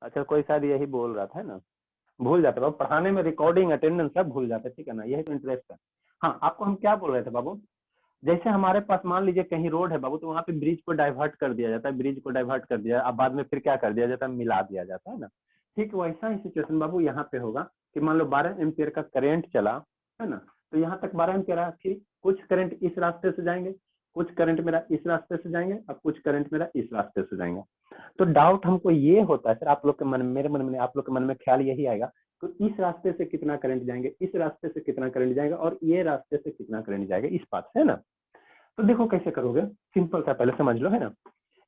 अच्छा कोई शायद यही बोल रहा था, है ना, भूल जाते बाबू पढ़ाने में, रिकॉर्डिंग अटेंडेंस सब भूल जाते, ठीक है ना, यही तो इंटरेस्ट है। हाँ आपको हम क्या बोल रहे थे बाबू, जैसे हमारे पास मान लीजिए कहीं रोड है बाबू, तो वहाँ पे ब्रिज को डाइवर्ट कर दिया जाता है, ब्रिज को डाइवर्ट कर दिया, अब बाद में फिर क्या कर दिया जाता है, मिला दिया जाता है ना। ठीक वैसा ही सिचुएशन बाबू यहाँ पे होगा कि मान लो 12 एम्पियर का करंट चला, है ना, तो यहाँ तक 12 एम्पियर आया, फिर कुछ करंट इस रास्ते से जाएंगे, कुछ करंट मेरा इस रास्ते से जाएंगे, और कुछ करंट मेरा इस रास्ते से जाएंगे। तो डाउट हमको ये होता है सर, आप लोग के मन में, मेरे मन में, आप लोग के मन में ख्याल यही आएगा, तो इस रास्ते से कितना करंट जाएंगे, इस रास्ते से कितना करंट जाएगा, और ये रास्ते से कितना करंट जाएगा, इस बात से, है ना। तो देखो कैसे करोगे, सिंपल था, पहले समझ लो, है ना।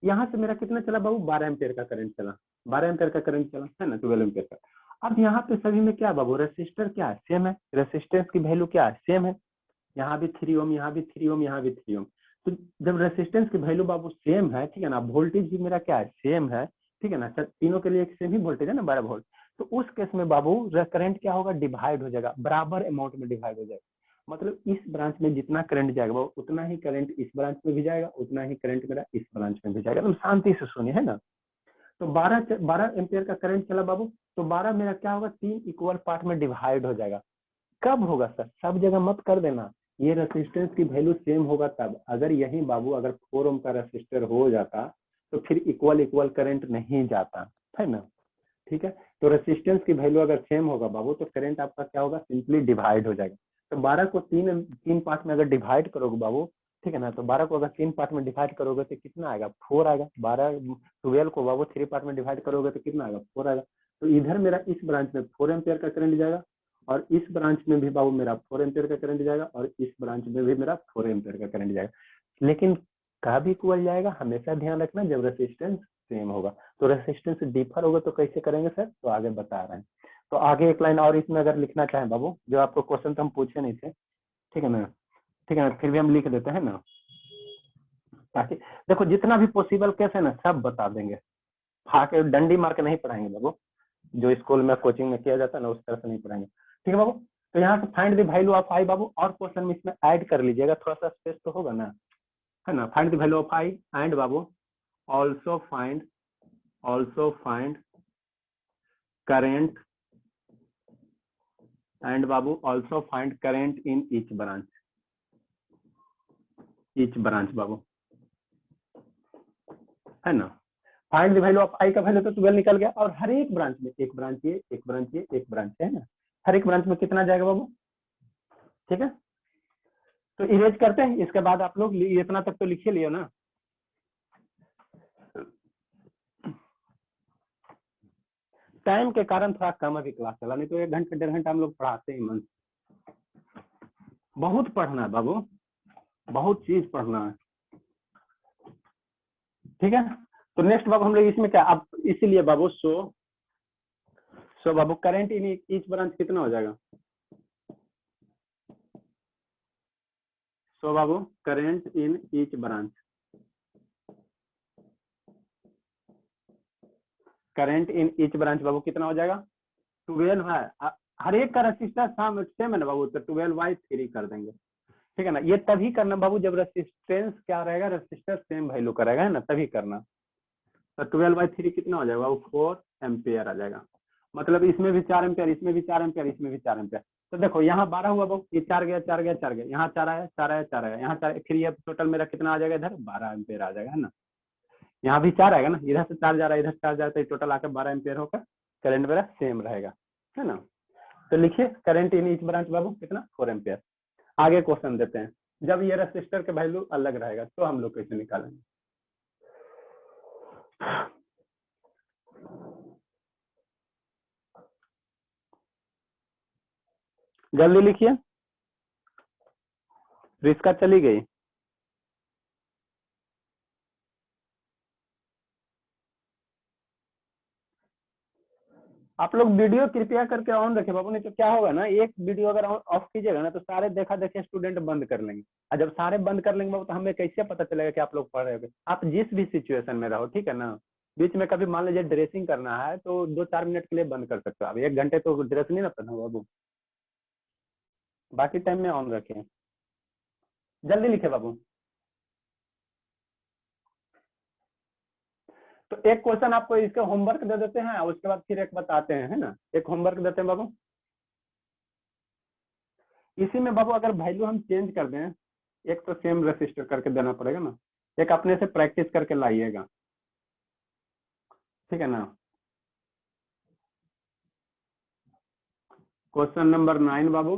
यहाँ से मेरा कितना चला बाबू, 12 एम्पियर का करंट चला, 12 एम्पियर का करंट चला, है ना, 12 एम्पियर का। अब यहाँ पे सभी में क्या बाबू, रेसिस्टर क्या है, सेम है, रेसिस्टेंस की वैल्यू क्या है, सेम है, यहाँ भी 3 ओम, यहाँ भी 3 ओम, यहाँ भी 3 ओम। तो जब रेसिस्टेंस की वैल्यू बाबू सेम है, ठीक है ना, वोल्टेज भी मेरा क्या है, सेम है, ठीक है ना, तीनों के लिए एक सेम ही वोल्टेज है ना, 12 वोल्ट। तो उस केस में बाबू करंट क्या होगा, डिवाइड हो जाएगा, बराबर अमाउंट में डिवाइड हो जाएगा। मतलब इस ब्रांच में जितना करंट जाएगा वो उतना ही करंट इस ब्रांच में भी जाएगा, उतना ही करंट मेरा इस ब्रांच में भी जाएगा। तुम शांति से सुनिए, है ना। तो 12 एम्पियर का करंट चला बाबू, तो 12 मेरा क्या होगा, 3 इक्वल पार्ट में डिवाइड हो जाएगा। कब होगा सर, सब जगह मत कर देना, ये रेसिस्टेंस की वैल्यू सेम होगा तब। अगर यही बाबू अगर 4 ओम का रेसिस्टर हो जाता तो फिर इक्वल इक्वल करंट नहीं जाता, है ना। ठीक है, तो रेसिस्टेंस की वैल्यू अगर सेम होगा बाबू, तो करंट आपका क्या होगा, सिंपली डिवाइड हो जाएगा। तो 12 को तीन पार्ट में अगर डिवाइड करोगे बाबू, ठीक है ना, तो 12 को अगर 3 पार्ट में डिवाइड करोगे तो कितना आएगा, 4 आएगा। 12 को बाबू 3 पार्ट में डिवाइड करोगे तो कितना आएगा, 4 आएगा। तो इधर मेरा इस ब्रांच में 4 एम्पियर का करंट जाएगा, और इस ब्रांच में भी बाबू मेरा 4 एम्पियर का करंट जाएगा, और इस ब्रांच में भी मेरा 4 एम्पियर का करंट जाएगा। लेकिन कब इक्वल जाएगा, हमेशा ध्यान रखना, जब रेसिस्टेंस सेम होगा। तो रेसिस्टेंस डिफर होगा तो कैसे करेंगे सर, तो आगे बता रहे हैं। तो आगे एक लाइन और इसमें अगर लिखना चाहें बाबू, जो आपको क्वेश्चन तो हम पूछे नहीं थे, ठीक है ना, ठीक है ना, फिर भी हम लिख देते हैं ना, ताकि देखो जितना भी पॉसिबल केस है ना सब बता देंगे, फाके डंडी मार के नहीं पढ़ाएंगे बाबू, जो स्कूल में कोचिंग में किया जाता है ना उस तरह से नहीं पढ़ाएंगे, ठीक है बाबू। तो यहाँ से फाइंड द वैल्यू ऑफ आई बाबू, और क्वेश्चन में इसमें ऐड कर लीजिएगा, थोड़ा सा स्पेस तो होगा ना, है ना। Find the value of I and Babu also find current and Babu also find current in each branch बाबू, है ना। फाइंड द वैल्यू ऑफ आई का वैल्यू तो 12 निकल गया, और हर एक ब्रांच में, एक ब्रांच ये, एक ब्रांच ये, एक ब्रांच है ना, हर एक ब्रांच में कितना जाएगा बाबू, ठीक है। तो इरेज करते हैं, इसके बाद आप लोग इतना तक तो लिखिए लियो ना। टाइम के कारण थोड़ा कम अभी क्लास चला, नहीं तो 1 घंटे 1.5 घंटा हम लोग पढ़ाते हैं मन। बहुत पढ़ना है बाबू, बहुत चीज पढ़ना है, ठीक है। तो नेक्स्ट बाबू हम लोग इसमें क्या, अब इसीलिए बाबू सो बाबू करंट इन ईच ब्रांच कितना हो जाएगा, सो बाबू current in each branch, current in each branch बाबू कितना हो जाएगा, 12 है, हर एक का रेसिस्टर सेम है ना बाबू, तो 12/3 कर देंगे, ठीक है ना। ये तभी करना बाबू जब रेसिस्टेंस क्या रहेगा, रेसिस्टर सेम वैल्यू का रहेगा, है ना, तभी करना। तो 12/3 कितना हो जाएगा बाबू, 4 एम्पियर आ जाएगा। मतलब इसमें भी 4 एम्पियर, इसमें भी 4 एम्पियर, इसमें भी 4 एम्पियर। तो देखो यहाँ 12 हुआ बाबू, ये 4 गया 4 गया 4 गया, यहाँ 4 आया 4 आया 4 आया, यहाँ 4, फिर ये टोटल मेरा कितना आ जाएगा, इधर 12 एम्पियर आ जाएगा, है ना। यहाँ भी 4 आएगा ना, इधर से 4 जा रहा है, इधर 4 जाता है, टोटल आकर 12 एम्पियर होकर करंट मेरा सेम रहेगा, है ना। तो लिखिए करंट इन ईच ब्रांच बाबू कितना, 4 एम्पियर। आगे क्वेश्चन देते हैं, जब ये रेसिस्टर के वैल्यू अलग रहेगा तो हम लोग कैसे निकालेंगे। जल्दी लिखिए, रिस्का चली गई। आप लोग वीडियो कृपया करके ऑन रखें बाबू, नहीं तो क्या होगा ना, एक वीडियो अगर ऑफ कीजिएगा ना तो सारे देखा देखे स्टूडेंट बंद कर लेंगे, और जब सारे बंद कर लेंगे बाबू तो हमें कैसे पता चलेगा कि आप लोग पढ़ रहे हो। आप जिस भी सिचुएशन में रहो, ठीक है ना, बीच में कभी मान लीजिए ड्रेसिंग करना है तो 2-4 मिनट के लिए बंद कर सकते हो, आप 1 घंटे तो ड्रेस नहीं ना पहना बाबू, बाकी टाइम में ऑन रखें। जल्दी लिखे बाबू। तो एक क्वेश्चन आपको इसका होमवर्क दे देते हैं, उसके बाद फिर एक बताते हैं, है ना। एक होमवर्क देते हैं बाबू, इसी में बाबू अगर वैल्यू हम चेंज कर दें, एक तो सेम रजिस्टर करके देना पड़ेगा ना, एक अपने से प्रैक्टिस करके लाइएगा, ठीक है ना। क्वेश्चन नंबर 9 बाबू,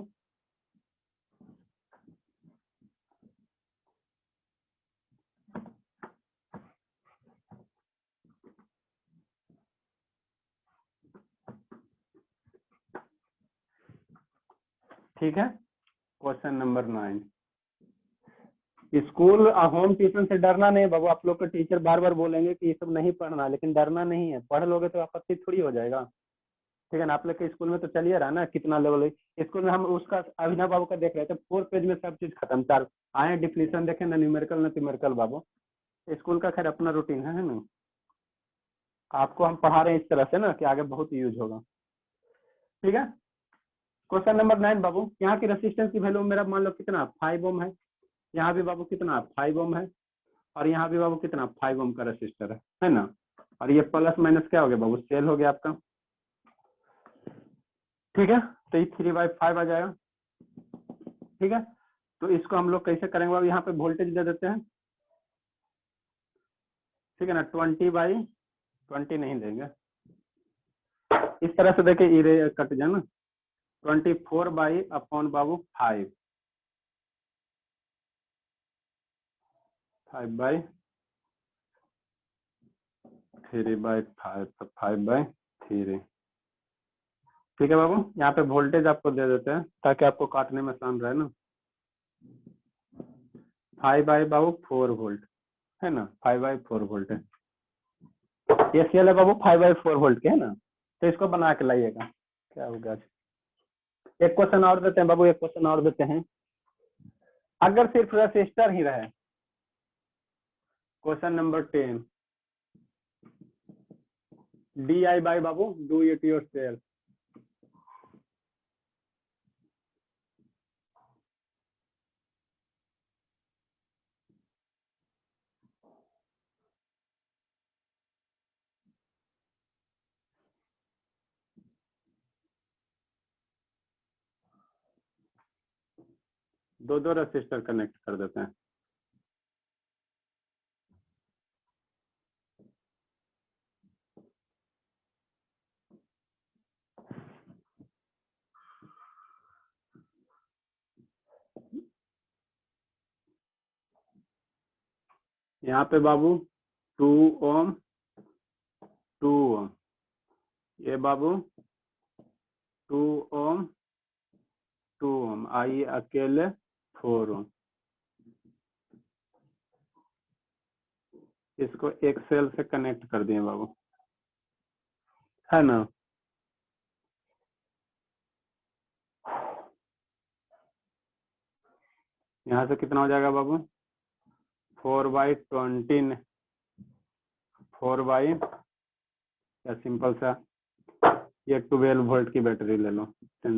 ठीक है। Question number 9, school home tuition से डरना नहीं बाबू। आप लोग के टीचर बार बार बोलेंगे कि ये सब नहीं पढ़ना, लेकिन डरना नहीं है, पढ़ लोगे तो आपत्ति थोड़ी हो जाएगा, ठीक है ना। आप लोग के स्कूल में तो चलिए रहा ना कितना लेवल है स्कूल में। हम उसका अभिनव बाबू का देख रहे थे, 4 पेज में सब चीज खत्म, 4 आए डिफिनेशन देखे ना, न्यूमेरिकल ना न्यूमेरिकल बाबू। स्कूल का खैर अपना रूटीन है ना, आपको हम पढ़ा रहे हैं इस तरह से ना कि आगे बहुत यूज होगा, ठीक है। क्वेश्चन नंबर 9 बाबू, यहाँ की रेसिस्टेंस की वैल्यू मेरा मान लो कितना 5 ओम है, यहाँ भी बाबू कितना 5 ओम है, और यहाँ भी बाबू कितना 5 ओम का रेसिस्टर है ना। और ये प्लस माइनस क्या हो गया बाबू, सेल हो गया आपका, ठीक है। तो ये 3/5 आ जाएगा, ठीक है। तो इसको हम लोग कैसे करेंगे बाबू, यहाँ पे वोल्टेज दे देते हैं, ठीक है ना। 20/20 नहीं देंगे, इस तरह से देखिए इरे कट जाए ना, 24/5 बाबू 5/3/5 तो 5/3, ठीक है बाबू। यहाँ पे वोल्टेज आपको दे देते हैं ताकि आपको काटने में आसान रहे ना। 5/4 वोल्ट है ना, 5/4 वोल्ट है, ये सेल है बाबू 5/4 वोल्ट के, है ना। तो इसको बना के लाइएगा, क्या होगा। एक क्वेश्चन और देते हैं बाबू, एक क्वेश्चन और देते हैं, अगर सिर्फ रेसिस्टर ही रहे। क्वेश्चन नंबर 10, DI बाय बाबू, डू इट योर सेल्फ। दो रेसिस्टर कनेक्ट कर देते हैं, यहाँ पे बाबू 2 ओम 2 ओम, ये बाबू 2 ओम 2 ओम, आइए अकेले 4 ओम, इसको एक सेल से कनेक्ट कर दिए बाबू, है ना। यहाँ से कितना हो जाएगा बाबू, 4/20, 4 या सिंपल सा ये 12 वोल्ट की बैटरी ले लो। तो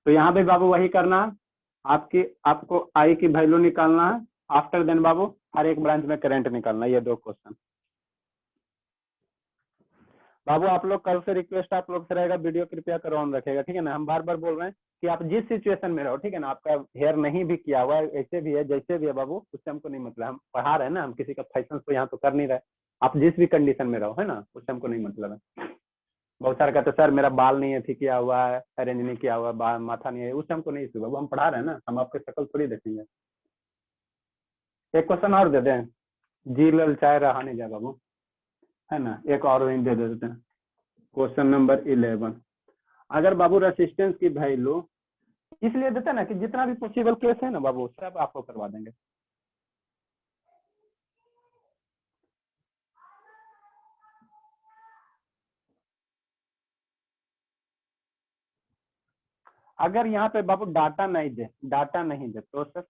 यहाँ पे बाबू वही करना, आपको आई की वैल्यू निकालना है, आफ्टर देन बाबू हर एक ब्रांच में करंट निकालना, ये 2 क्वेश्चन। बाबू आप लोग कल से रिक्वेस्ट आप लोग से रहेगा, वीडियो कृपया कर ऑन रखेगा, ठीक है ना। हम बार बार बोल रहे हैं कि आप जिस सिचुएशन में रहो, ठीक है ना, आपका हेयर नहीं भी किया हुआ है, ऐसे भी है जैसे भी है बाबू, उससे हमको नहीं मतलब, हम पढ़ा रहे हैं ना, हम किसी का फैशन तो यहाँ तो कर नहीं रहे। आप जिस भी कंडीशन में रहो, है ना, उससे हमको नहीं मतलब है। बहुत सारे कहते सर मेरा बाल नहीं है किया हुआ है, अरेंज नहीं किया हुआ है, माथा नहीं है, उससे हमको नहीं इशू बाबू, हम पढ़ा रहे हैं ना, हम आपके शक्ल थोड़ी देखेंगे। एक क्वेश्चन और दे दें, जी ललचाए रहा नहीं जाए बाबू, है ना, एक और वहीं दे देते हैं। क्वेश्चन नंबर 11, अगर बाबू रेसिस्टेंस की वैल्यू, इसलिए देते हैं ना कि जितना भी पॉसिबल केस है ना बाबू सब आपको करवा देंगे। अगर यहाँ पे बाबू डाटा नहीं दे तो सर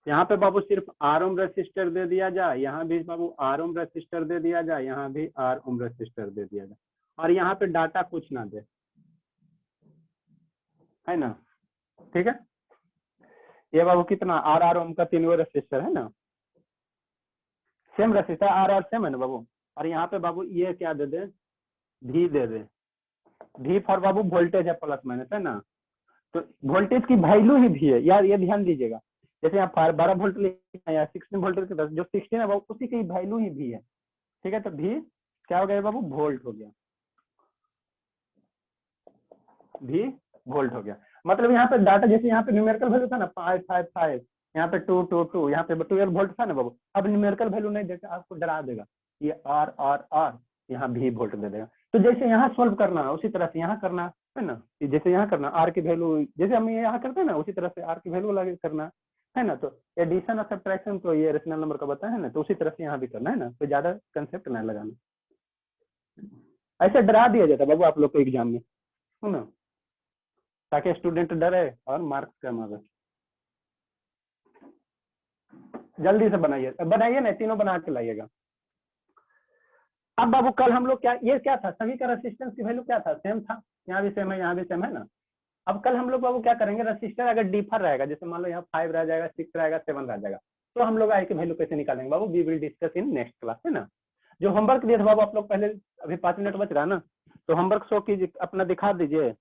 यहाँ पे बाबू सिर्फ आर ओम रेसिस्टर दे दिया जाए, यहाँ भी बाबू आर ओम रेसिस्टर दे दिया जाए, यहाँ भी आर ओम रेसिस्टर दे दिया जाए, और यहाँ पे डाटा कुछ ना दे, है ना, ठीक है। ये बाबू कितना आर आर ओम का 3 रेसिस्टर है ना, same resistor R R same है ना बाबू। और यहाँ पे बाबू ये क्या दे दे, भी दे दे, भी फॉर बाबू वोल्टेज है प्लस माइनस है ना, तो वोल्टेज की वैल्यू ही भी है यार, ये ध्यान दीजिएगा। जैसे यहाँ 12 वोल्ट लिखा है या 16 वोल्ट की तरफ, जो 16 है बाबू उसी की वैल्यू ही भी है, ठीक है। तो भी क्या हो गया बाबू, वोल्ट हो गया, भी वोल्ट हो गया। मतलब यहाँ पे डाटा जैसे यहाँ पे न्यूमेरिकल वैल्यू था ना 555, यहाँ पे 222, यहाँ पे 12 वोल्ट था ना बाबू, अब न्यूमेरिकल वैल्यू नहीं देगा, आपको डरा देगा, ये आर आर आर, यहाँ भी वोल्ट दे देगा। तो जैसे यहाँ सॉल्व करना है उसी तरह से यहाँ करना है ना, जैसे यहाँ करना आर की वैल्यू जैसे हम यहाँ करते हैं ना उसी तरह से आर की वैल्यू लगा करना है ना। तो एडिशन और सब्ट्रैक्शन तो ये रेशनल नंबर का बताया है ना, तो उसी तरह से यहाँ भी करना है ना, तो ज्यादा कंसेप्ट नहीं लगाना। ऐसे डरा दिया जाता है बाबू आप लोग को एग्जाम में, है ना, ताकि स्टूडेंट डरे और मार्क्स कम आवे। जल्दी से बनाइए, बनाइए ना, तीनों बना के लाइएगा। अब बाबू कल हम लोग क्या, ये क्या था, सभी का रेसिस्टेंस की वैल्यू क्या था, सेम था, यहाँ भी सेम है यहाँ भी सेम है ना। अब कल हम लोग बाबू क्या करेंगे, रेसिस्टर अगर डिफर रहेगा, जैसे मान लो यहाँ 5 रह जाएगा, 6 रहेगा, 7 रह जाएगा, तो हम लोग आई की वैल्यू कैसे निकालेंगे बाबू, we will discuss in next class, है ना। जो होमवर्क दिए थे बाबू आप लोग पहले, अभी 5 मिनट बच रहा है ना, तो होमवर्क शो कीजिए, अपना दिखा दीजिए।